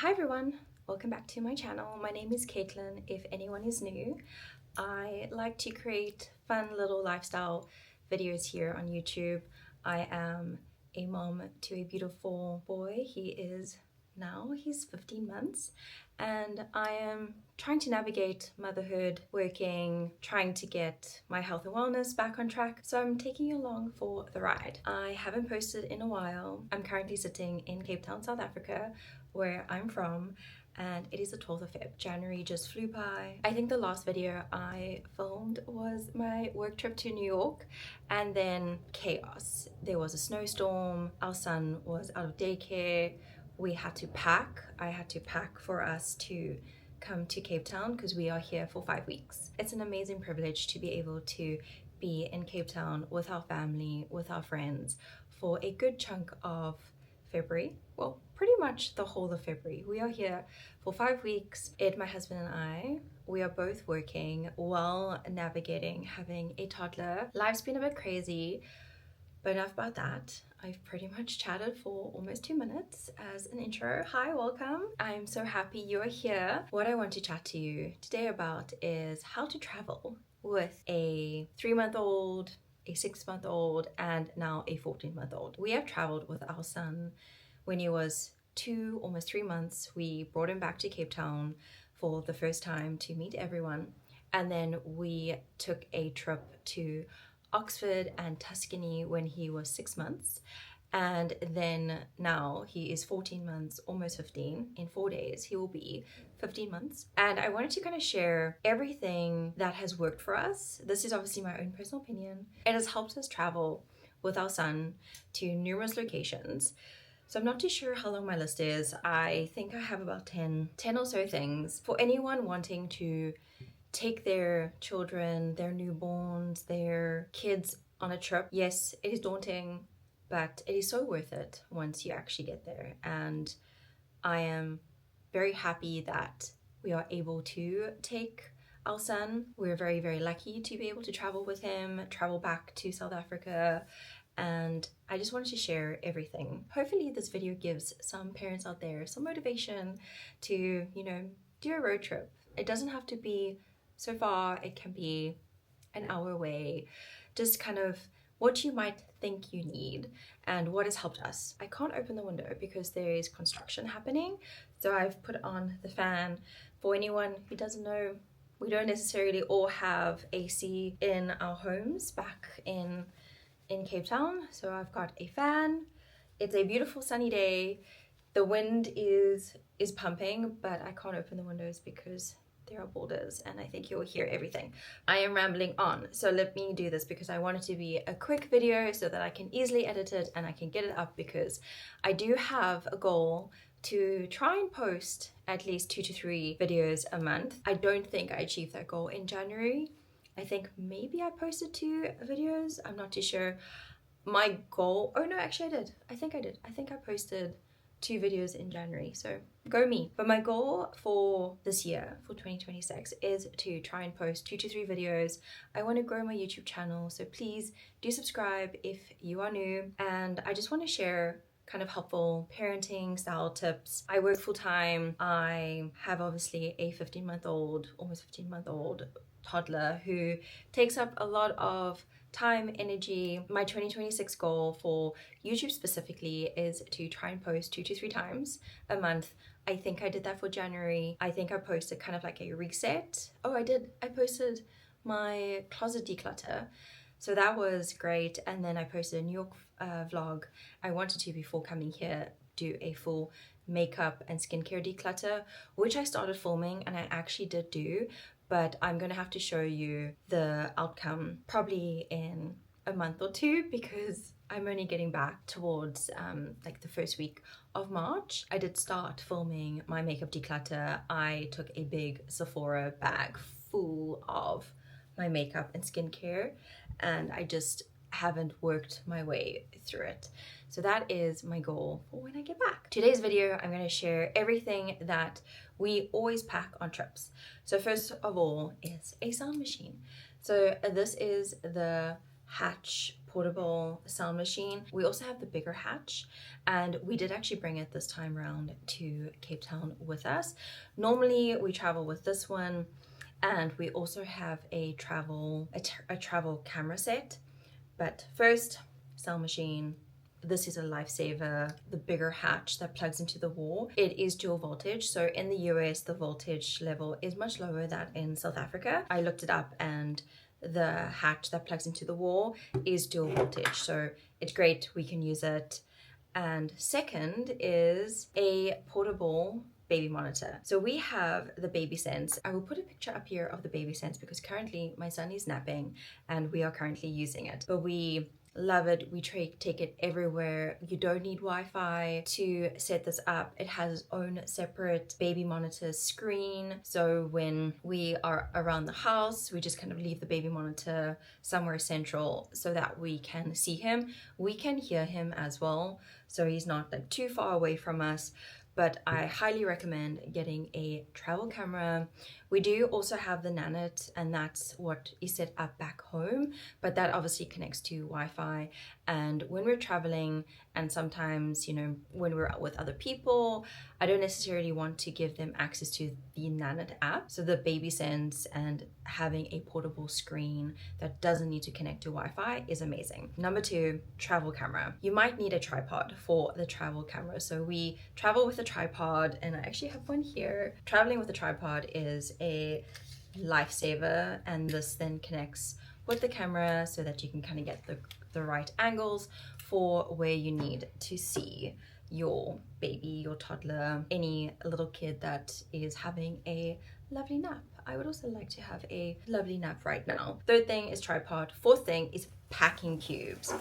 Hi everyone, welcome back to my channel. My name is Caitlin. If anyone is new, I like to create fun little lifestyle videos here on YouTube. I am a mom to a beautiful boy. He's 15 months, and I am trying to navigate motherhood, working, trying to get my health and wellness back on track. So I'm taking you along for the ride. I haven't posted in a while. I'm currently sitting in Cape Town, South Africa, where I'm from, and it is the 12th of Feb. January just flew by. I think the last video I filmed was my work trip to New York, and then chaos. There was a snowstorm, our son was out of daycare, we had to pack. I had to pack for us to come to Cape Town because we are here for 5 weeks. It's an amazing privilege to be able to be in Cape Town with our family, with our friends for a good chunk of February. Well, pretty much the whole of February. We are here for 5 weeks. Ed, my husband, and I, we are both working while navigating having a toddler. Life's been a bit crazy, but enough about that. I've pretty much chatted for almost 2 minutes as an intro. Hi, welcome. I'm so happy you're here. What I want to chat to you today about is how to travel with a 3-month-old, a 6-month-old, and now a 14-month-old. We have traveled with our son when he was 2, almost 3 months. We brought him back to Cape Town for the first time to meet everyone. And then we took a trip to Oxford and Tuscany when he was 6 months. And then now he is 14 months, almost 15. In 4 days, he will be 15 months. And I wanted to kind of share everything that has worked for us. This is obviously my own personal opinion. It has helped us travel with our son to numerous locations. So I'm not too sure how long my list is. I think I have about 10 or so things for anyone wanting to take their children, their newborns, their kids on a trip. Yes, it is daunting, but it is so worth it once you actually get there. And I am very happy that we are able to take our son. We're very, very lucky to be able to travel with him, travel back to South Africa. And I just wanted to share everything. Hopefully this video gives some parents out there some motivation to, do a road trip. It doesn't have to be so far. It can be an hour away. Just kind of what you might think you need and what has helped us. I can't open the window because there is construction happening. So I've put on the fan. For anyone who doesn't know, we don't necessarily all have AC in our homes back in Cape Town. So I've got a fan. It's a beautiful sunny day. The wind is pumping, but I can't open the windows because there are boulders and I think you'll hear everything. I am rambling on, so let me do this because I want it to be a quick video so that I can easily edit it and I can get it up, because I do have a goal to try and post at least 2 to 3 videos a month. I don't think I achieved that goal in January. I think maybe I posted 2 videos. I'm not too sure. My goal, oh no, actually I did. I think I posted 2 videos in January, so go me. But my goal for this year, for 2026, is to try and post 2 to 3 videos. I want to grow my YouTube channel, so please do subscribe if you are new. And I just want to share kind of helpful parenting style tips. I work full-time. I have obviously a 15-month-old, almost 15-month-old toddler who takes up a lot of time, energy. My 2026 goal for YouTube specifically is to try and post 2 to 3 times a month. I think I did that for January. I think I posted kind of like a reset. Oh, I did. I posted my closet declutter. So that was great. And then I posted a New York vlog. I wanted to, before coming here, do a full makeup and skincare declutter, which I started filming and I actually did do. But I'm gonna have to show you the outcome probably in a month or 2 because I'm only getting back towards like the first week of March. I did start filming my makeup declutter. I took a big Sephora bag full of my makeup and skincare, and I just haven't worked my way through it. So that is my goal for when I get back. Today's video, I'm gonna share everything that we always pack on trips. So first of all is a sound machine. So this is the hatch portable sound machine. We also have the bigger hatch, and we did actually bring it this time around to Cape Town with us. Normally we travel with this one, and we also have a travel camera set. But first, sound machine. This is a lifesaver, the bigger hatch that plugs into the wall. It is dual voltage, so in the US the voltage level is much lower than in South Africa. I looked it up, and the hatch that plugs into the wall is dual voltage, so it's great, we can use it. And second is a portable baby monitor. So we have the Baby Sense. I will put a picture up here of the Baby Sense because currently my son is napping and we are currently using it. But we love it. We take it everywhere. You don't need Wi-Fi to set this up. It has its own separate baby monitor screen. So when we are around the house, we just kind of leave the baby monitor somewhere central so that we can see him. We can hear him as well, so he's not like too far away from us. But I highly recommend getting a travel camera. We do also have the Nanit, and that's what is set up back home, but that obviously connects to Wi-Fi. And when we're traveling, and sometimes, you know, when we're out with other people, I don't necessarily want to give them access to the Nanit app. So the Baby Sense and having a portable screen that doesn't need to connect to Wi-Fi is amazing. Number two, travel camera. You might need a tripod for the travel camera. So we travel with a tripod, and I actually have one here. Traveling with a tripod is a lifesaver, and this then connects with the camera so that you can kind of get the right angles for where you need to see your baby, your toddler, any little kid that is having a lovely nap. I would also like to have a lovely nap right now. Third thing is tripod. Fourth thing is packing cubes.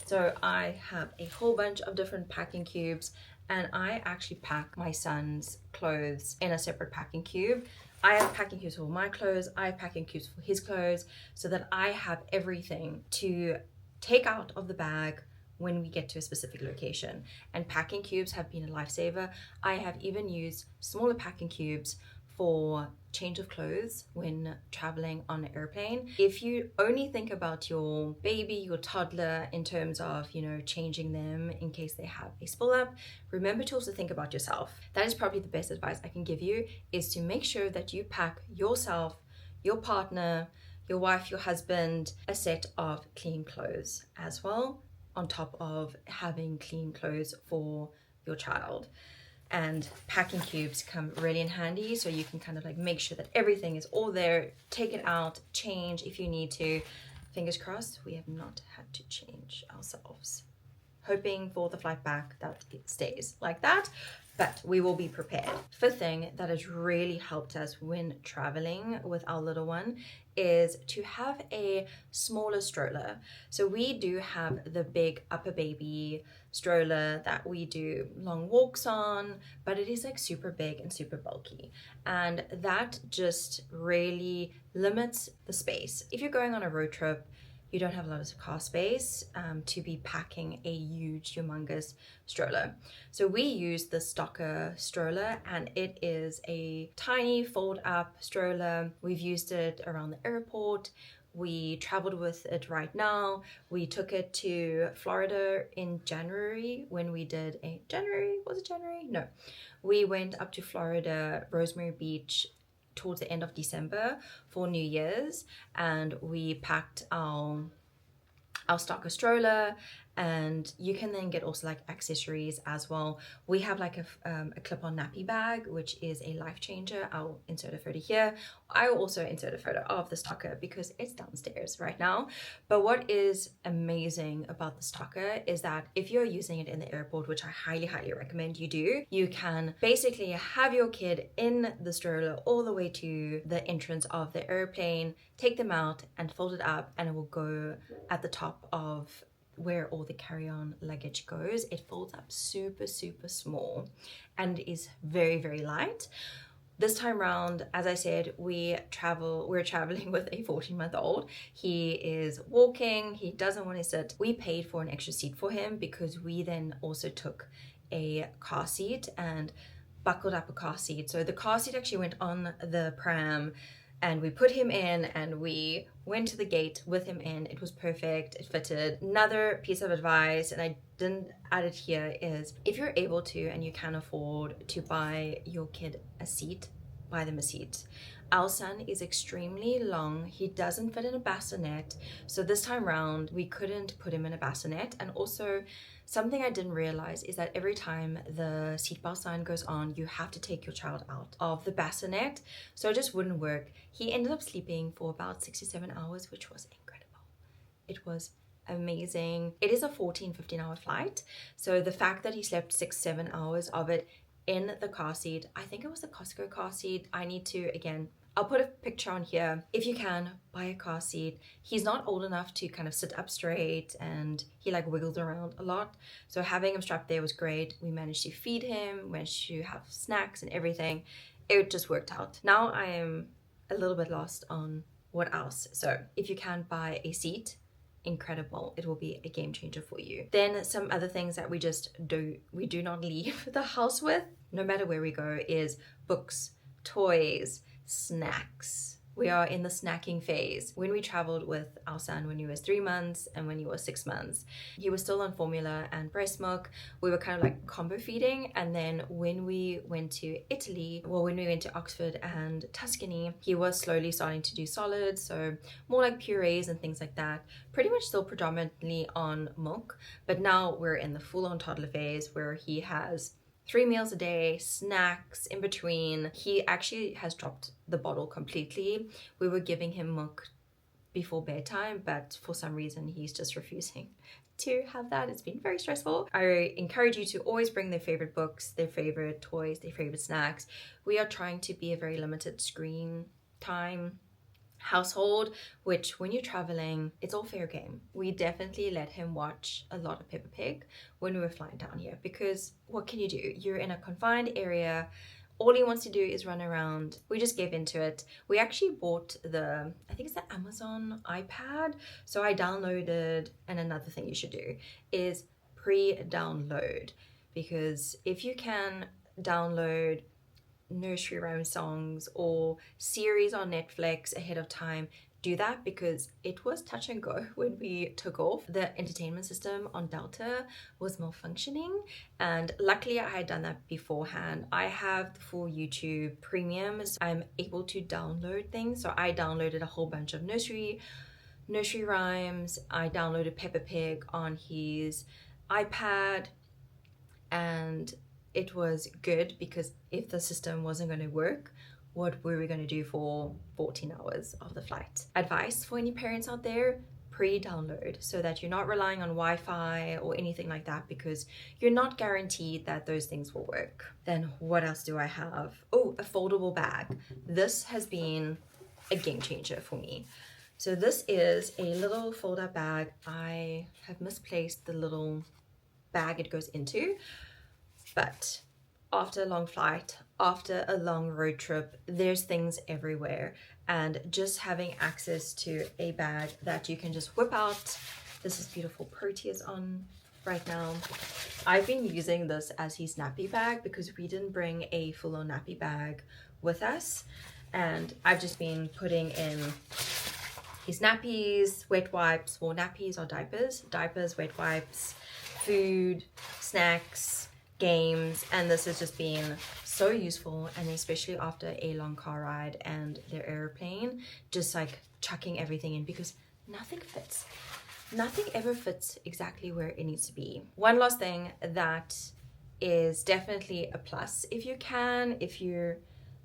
So I have a whole bunch of different packing cubes, and I actually pack my son's clothes in a separate packing cube. I have packing cubes for my clothes, I have packing cubes for his clothes, so that I have everything to take out of the bag when we get to a specific location. And packing cubes have been a lifesaver. I have even used smaller packing cubes for change of clothes when traveling on an airplane. If you only think about your baby, your toddler, in terms of, you know, changing them in case they have a spill up, remember to also think about yourself. That is probably the best advice I can give you, is to make sure that you pack yourself, your partner, your wife, your husband, a set of clean clothes as well, on top of having clean clothes for your child. And packing cubes come really in handy, so you can kind of like make sure that everything is all there, take it out, change if you need to. Fingers crossed we have not had to change ourselves. Hoping for the flight back that it stays like that, but we will be prepared. Fifth thing that has really helped us when traveling with our little one is to have a smaller stroller. So we do have the big upper baby stroller that we do long walks on, but it is like super big and super bulky, and that just really limits the space. If you're going on a road trip, you don't have a lot of car space to be packing a huge, humongous stroller. So we use the Stocker stroller, and it is a tiny fold-up stroller. We've used it around the airport. We traveled with it right now. We took it to Florida in January when we did a was it January? No. We went up to Florida, Rosemary Beach, towards the end of December for New Year's, and we packed our Stocker stroller, and you can then get also like accessories as well. We have like a clip-on nappy bag, which is a life changer. I'll insert a photo here. I will also insert a photo of the Stocker because it's downstairs right now. But what is amazing about the Stocker is that if you're using it in the airport, which I highly, highly recommend you do, you can basically have your kid in the stroller all the way to the entrance of the airplane, take them out and fold it up, and it will go at the top of where all the carry-on luggage goes. It folds up super, super small and is very, very light. This time round, as I said, we're traveling with a 14-month-old. He is walking, he doesn't want to sit. We paid for an extra seat for him because we then also took a car seat and buckled up a car seat. So the car seat actually went on the pram and we put him in and we went to the gate with him in. It was perfect, it fitted. Another piece of advice, and I didn't add it here, is if you're able to and you can afford to buy your kid a seat, buy them a seat. Our son is extremely long. He doesn't fit in a bassinet. So this time round, we couldn't put him in a bassinet. And also, something I didn't realize is that every time the seatbelt sign goes on, you have to take your child out of the bassinet. So it just wouldn't work. He ended up sleeping for about 6 to 7 hours, which was incredible. It was amazing. It is a 15 hour flight. So the fact that he slept 6-7 hours of it in the car seat, I think it was the Costco car seat. I need to, again, I'll put a picture on here. If you can, buy a car seat. He's not old enough to kind of sit up straight, and he like wiggles around a lot. So having him strapped there was great. We managed to feed him, managed to have snacks and everything. It just worked out. Now I am a little bit lost on what else. So if you can buy a seat, incredible. It will be a game changer for you. Then some other things that we do not leave the house with, no matter where we go, is books, toys, snacks. We are in the snacking phase. When we traveled with our son when he was 3 months and when he was 6 months, he was still on formula and breast milk. We were kind of like combo feeding. And then when we went to Italy, well, when we went to Oxford and Tuscany, he was slowly starting to do solids. So more like purees and things like that. Pretty much still predominantly on milk. But now we're in the full-on toddler phase where he has 3 meals a day, snacks in between. He actually has dropped the bottle completely. We were giving him milk before bedtime, but for some reason he's just refusing to have that. It's been very stressful. I encourage you to always bring their favorite books, their favorite toys, their favorite snacks. We are trying to be a very limited screen time household, which when you're traveling, it's all fair game. We definitely let him watch a lot of Peppa Pig when we were flying down here, because what can you do? You're in a confined area. All he wants to do is run around. We just gave into it. We actually bought I think it's the Amazon iPad. So I downloaded, and another thing you should do is pre-download, because if you can download nursery rhyme songs or series on Netflix ahead of time, do that, because it was touch and go when we took off. The entertainment system on Delta was malfunctioning, and luckily I had done that beforehand. I have the full YouTube premium, so I'm able to download things. So I downloaded a whole bunch of nursery rhymes. I downloaded Peppa Pig on his iPad, and it was good, because if the system wasn't going to work, what were we going to do for 14 hours of the flight? Advice for any parents out there: pre-download, so that you're not relying on Wi-Fi or anything like that, because you're not guaranteed that those things will work. Then what else do I have? Oh, a foldable bag. This has been a game changer for me. So this is a little fold-up bag. I have misplaced the little bag it goes into. But after a long flight, after a long road trip, there's things everywhere. And just having access to a bag that you can just whip out. This is beautiful Proteus on right now. I've been using this as his nappy bag because we didn't bring a full-on nappy bag with us. And I've just been putting in his nappies, wet wipes, or nappies or diapers, wet wipes, food, snacks, games, and this has just been so useful. And especially after a long car ride and their airplane, just like chucking everything in, because nothing ever fits exactly where it needs to be. One last thing that is definitely a plus, if you're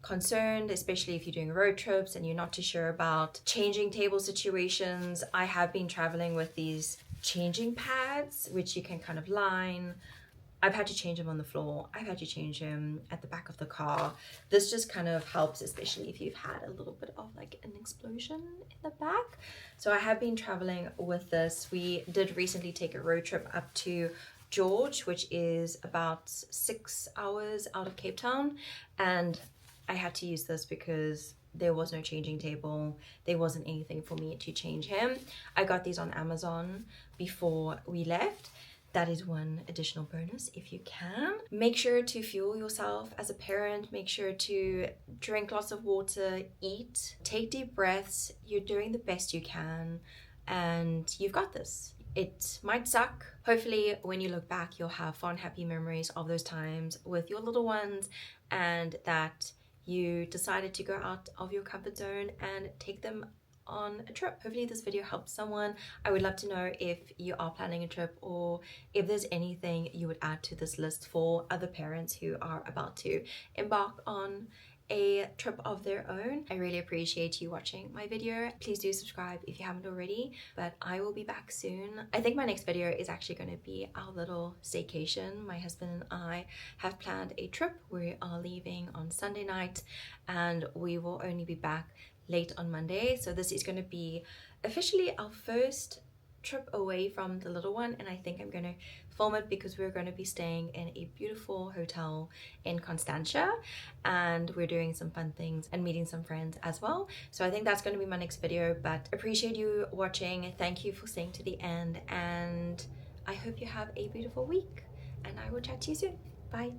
concerned, especially if you're doing road trips and you're not too sure about changing table situations, I have been traveling with these changing pads, which you can kind of line. I've had to change him on the floor. I've had to change him at the back of the car. This just kind of helps, especially if you've had a little bit of like an explosion in the back. So I have been traveling with this. We did recently take a road trip up to George, which is about 6 hours out of Cape Town. And I had to use this because there was no changing table. There wasn't anything for me to change him. I got these on Amazon before we left. that is one additional bonus if you can. Make sure to fuel yourself as a parent. Make sure to drink lots of water, eat, take deep breaths. You're doing the best you can and you've got this. It might suck. Hopefully when you look back, you'll have fond, happy memories of those times with your little ones, and that you decided to go out of your comfort zone and take them on a trip. Hopefully this video helps someone. I would love to know if you are planning a trip, or if there's anything you would add to this list for other parents who are about to embark on a trip of their own. I really appreciate you watching my video. Please do subscribe if you haven't already, but I will be back soon. I think my next video is actually going to be our little staycation. My husband and I have planned a trip. We are leaving on Sunday night and we will only be back late on Monday. So this is going to be officially our first trip away from the little one, and I think I'm going to film it because we're going to be staying in a beautiful hotel in Constantia, and we're doing some fun things and meeting some friends as well. So I think that's going to be my next video, but appreciate you watching. Thank you for staying to the end, and I hope you have a beautiful week, and I will chat to you soon. Bye.